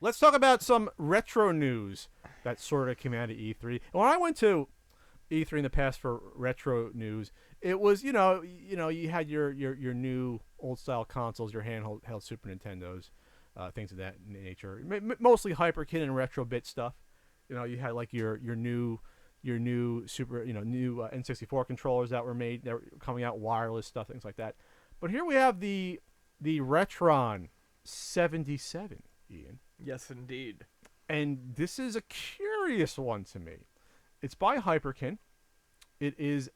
Let's talk about some retro news that sort of came out of E3. When I went to E3 in the past for retro news, it was you had your new old style consoles, your handheld held Super Nintendos, things of that nature. Mostly Hyperkin and retro bit stuff. You had like your new super new N64 controllers that were made that were coming out, wireless stuff, things like that. But here we have the Retron 77, Ian. Yes, indeed. And this is a curious one to me. It's by Hyperkin. It is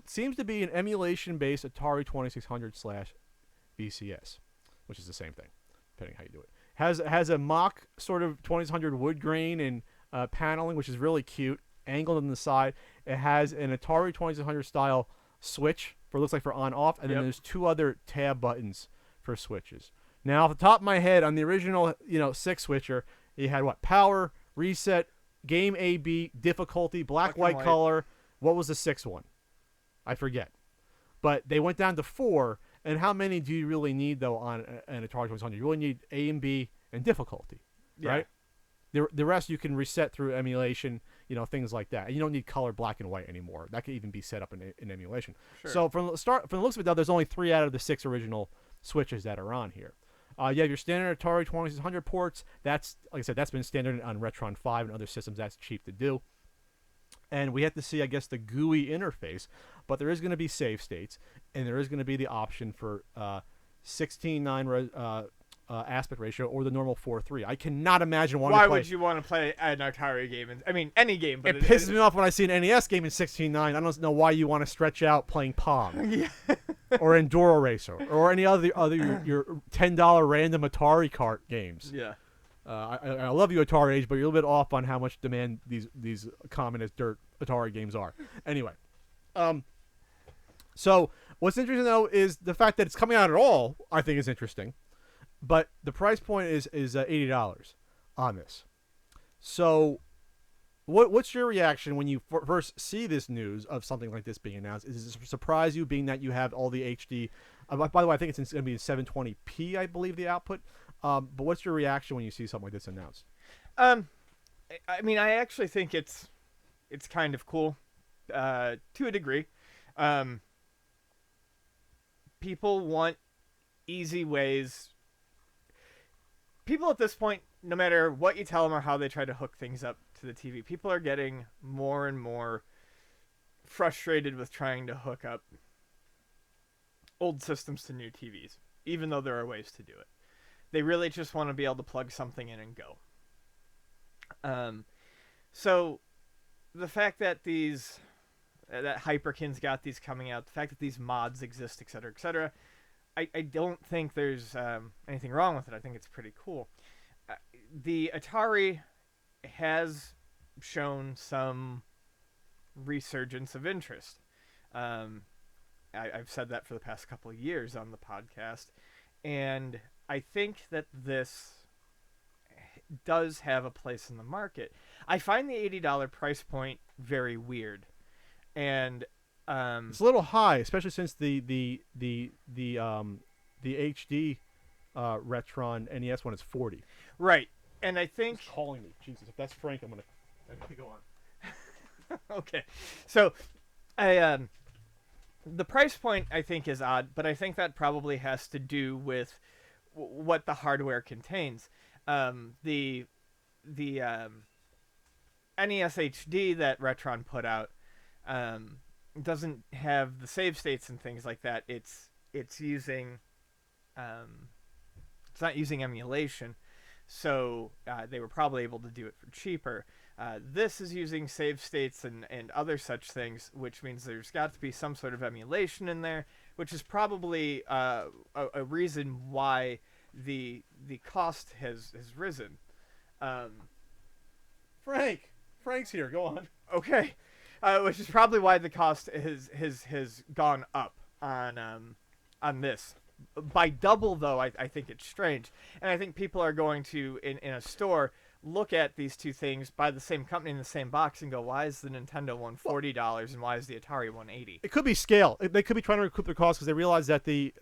seems to be an emulation-based Atari 2600 / VCS, which is the same thing, depending how you do it. Has a mock sort of 2600 wood grain and paneling, which is really cute, angled on the side. It has an Atari 2600 style switch looks like for on-off, and then there's two other tab buttons for switches. Now, off the top of my head, on the original, 6 switcher, you had what? Power, reset, game A, B, difficulty, black, white, color. What was the 6th one? I forget. But they went down to 4, and how many do you really need, though, on an Atari 2600? You really need A and B and difficulty, right? The rest you can reset through emulation, things like that. And you don't need color black and white anymore. That could even be set up in emulation. Sure. So from the looks of it, though, there's only 3 out of the 6 original switches that are on here. You have your standard Atari 2600 ports. That's, like I said, that's been standard on Retron 5 and other systems. That's cheap to do. And we have to see, I guess, the GUI interface. But there is going to be save states, and there is going to be the option for 16:9 aspect ratio or the normal 4:3. I cannot imagine wanting to play. Why would you want to play an Atari game? Any game. But it pisses me off when I see an NES game in 16:9. I don't know why you want to stretch out playing Pong or Enduro Racer or any other your $10 random Atari kart games. Yeah. I love you, Atari Age, but you're a little bit off on how much demand these common as dirt Atari games are. Anyway, so what's interesting though is the fact that it's coming out at all. I think is interesting, but the price point is $80 on this. So, what's your reaction when you first see this news of something like this being announced? Does it surprise you, being that you have all the HD? By the way, I think it's going to be in 720p, I believe, the output. But what's your reaction when you see something like this announced? I actually think it's kind of cool, to a degree. People want easy ways. People at this point, no matter what you tell them or how they try to hook things up to the TV, people are getting more and more frustrated with trying to hook up old systems to new TVs, even though there are ways to do it. They really just want to be able to plug something in and go. So the fact that that Hyperkin's got these coming out, the fact that these mods exist, etc., I don't think there's anything wrong with it. I think it's pretty cool. The Atari has shown some resurgence of interest. I've said that for the past couple of years on the podcast, and I think that this does have a place in the market. I find the $80 price point very weird, and it's a little high, especially since the HD Retron NES one is $40. Right, and I think he's calling me. Jesus, if that's Frank, I'm gonna go on. Okay, so the price point I think is odd, but I think that probably has to do with what the hardware contains. The NES HD that Retron put out doesn't have the save states and things like that. It's using it's not using emulation, so they were probably able to do it for cheaper. This is using save states and other such things, which means there's got to be some sort of emulation in there, which is probably a reason why the cost has risen. Frank's here. Go on. Okay, which is probably why the cost has gone up on this. By double, though, I think it's strange, and I think people are going to in a store look at these two things by the same company in the same box and go, why is the Nintendo one $40 and why is the Atari one $80? It could be scale. They could be trying to recoup their costs because they realize that the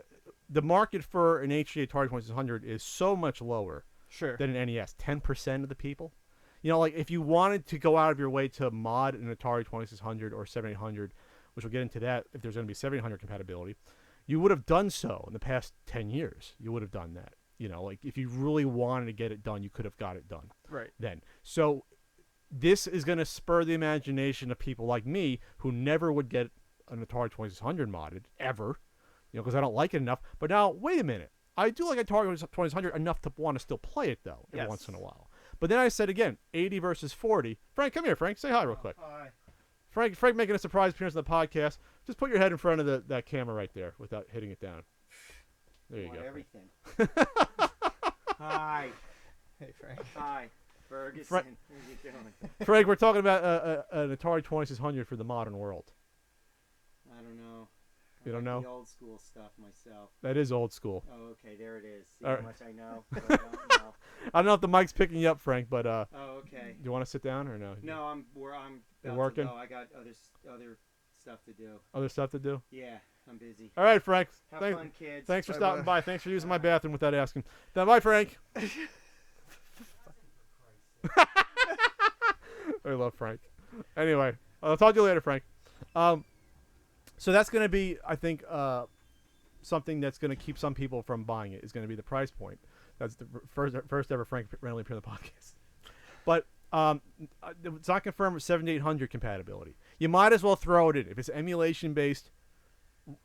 market for an HD Atari 2600 is so much lower Sure. than an NES. 10% of the people. You know, like if you wanted to go out of your way to mod an Atari 2600 or 7800, which we'll get into that if there's going to be 7800 compatibility, you would have done so in the past 10 years. You would have done that. You know, like if you really wanted to get it done, you could have got it done. Right. Then. So this is going to spur the imagination of people like me who never would get an Atari 2600 modded ever, you know, because I don't like it enough. But now, wait a minute. I do like Atari 2600 enough to want to still play it, though, every once in a while. But then I said again, 80 versus 40. Frank, come here, Frank. Say hi real quick. Hi. Frank making a surprise appearance on the podcast. Just put your head in front of that camera right there without hitting it down. There you go. Everything. Hi. Hey, Frank. Hi. Ferguson. What are you doing? Frank, we're talking about an Atari 2600 for the modern world. I don't know. You don't know? The old school stuff myself. That is old school. Oh, okay. There it is. See All how right. much I know. But I don't know. I don't know if the mic's picking you up, Frank, but Oh, okay. do you want to sit down or no? No, I'm You're about working? to go. I got other stuff to do. Other stuff to do? Yeah, I'm busy. All right, Frank. Have Thank- fun, kids. Thanks for Bye-bye. stopping by. Thanks for using my bathroom without asking. Now, bye, Frank. I love Frank. Anyway, I'll talk to you later, Frank. So that's going to be, I think, something that's going to keep some people from buying it is going to be the price point. That's the first ever Frank randomly appeared on the podcast. But it's not confirmed with 7800 compatibility. You might as well throw it in. If it's emulation based,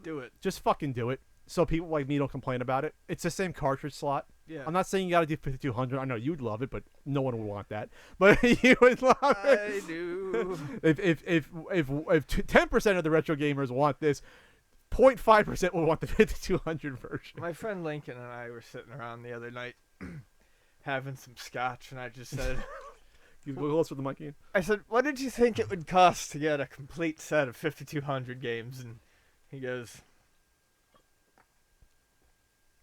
Do it. just fucking do it. So people like me don't complain about it. It's the same cartridge slot. Yeah. I'm not saying you got to do 5200. I know you'd love it, but no one would want that. But you would love it. I do. If 10% of the retro gamers want this, 0.5% will want the 5200 version. My friend Lincoln and I were sitting around the other night having some scotch, and I just said, You go close with the mic, Ian. I said, what did you think it would cost to get a complete set of 5200 games? And he goes,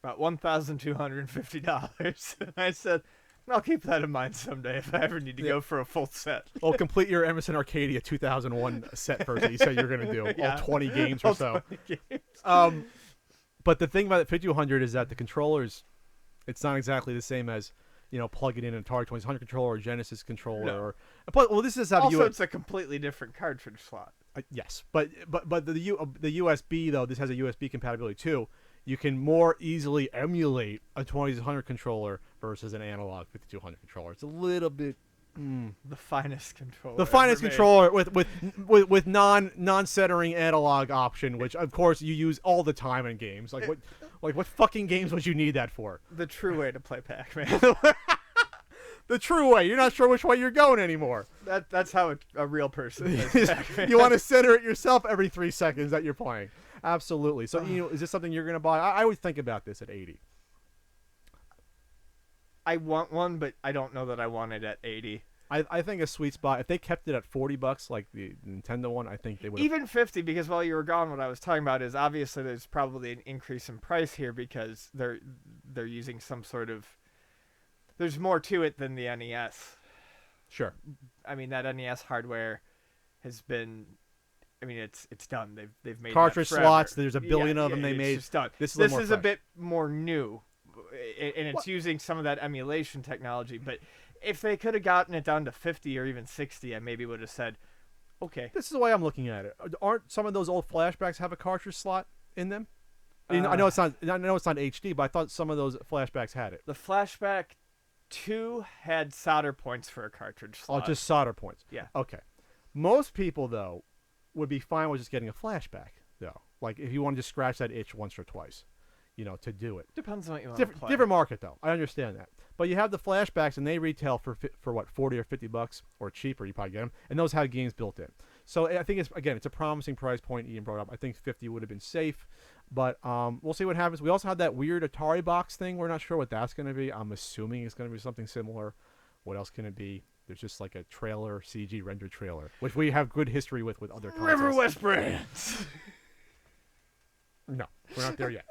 about $1,250. And I said, I'll keep that in mind someday if I ever need to go for a full set. Oh, complete your Emerson Arcadia 2001 set first that you said you were going to do. Yeah. All 20 games or All so. 20 games. But the thing about the 5200 is that the controllers, it's not exactly the same as, you know, plugging in an Atari 2600 controller or Genesis controller. No. Or well, this is how Also, it's a completely different cartridge slot. yes, but the USB though, this has a USB compatibility too. You can more easily emulate a 2600 controller versus an analog 5200 controller. It's a little bit The finest controller. the finest ever made. controller with non-centering analog option, which of course you use all the time in games. Like what fucking games would you need that for? The true way to play Pac-Man. The true way. You're not sure which way you're going anymore. That's how a real person plays Pac-Man. You want to center it yourself every 3 seconds that you're playing. Absolutely. So, you know, is this something you're going to buy? I would think about this at 80. I want one, but I don't know that I want it at 80. I think a sweet spot. If they kept it at $40 like the Nintendo one, I think they would. Even 50, because while you were gone, what I was talking about is obviously there's probably an increase in price here because they're using some sort of. There's more to it than the NES. Sure. I mean, that NES hardware has been. I mean, it's done. They've made Cartridge that forever. slots. There's a billion of them they it's made. Just done. This This is is a a bit more new, and it's What? using some of that emulation technology. But if they could have gotten it down to 50 or even 60, I maybe would have said, okay. This is the way I'm looking at it. Aren't some of those old flashbacks have a cartridge slot in them? I mean, I know it's not HD, but I thought some of those flashbacks had it. The Flashback 2 had solder points for a cartridge Oh, slot. just solder points. Yeah. Okay. Most people though would be fine with just getting a flashback though. Like if you want to just scratch that itch once or twice, you know, to do it. Depends on what you want to play. Different market though. I understand that. But you have the flashbacks and they retail for what, 40 or 50 bucks or cheaper. You probably get them, and those have games built in. So I think it's a promising price point. Ian brought up. I think 50 would have been safe, but we'll see what happens. We also have that weird Atari box thing. We're not sure what that's going to be. I'm assuming it's going to be something similar. What else can it be? There's just like a trailer, CG rendered trailer, which we have good history with other consoles. River West Brands. No, we're not there yet.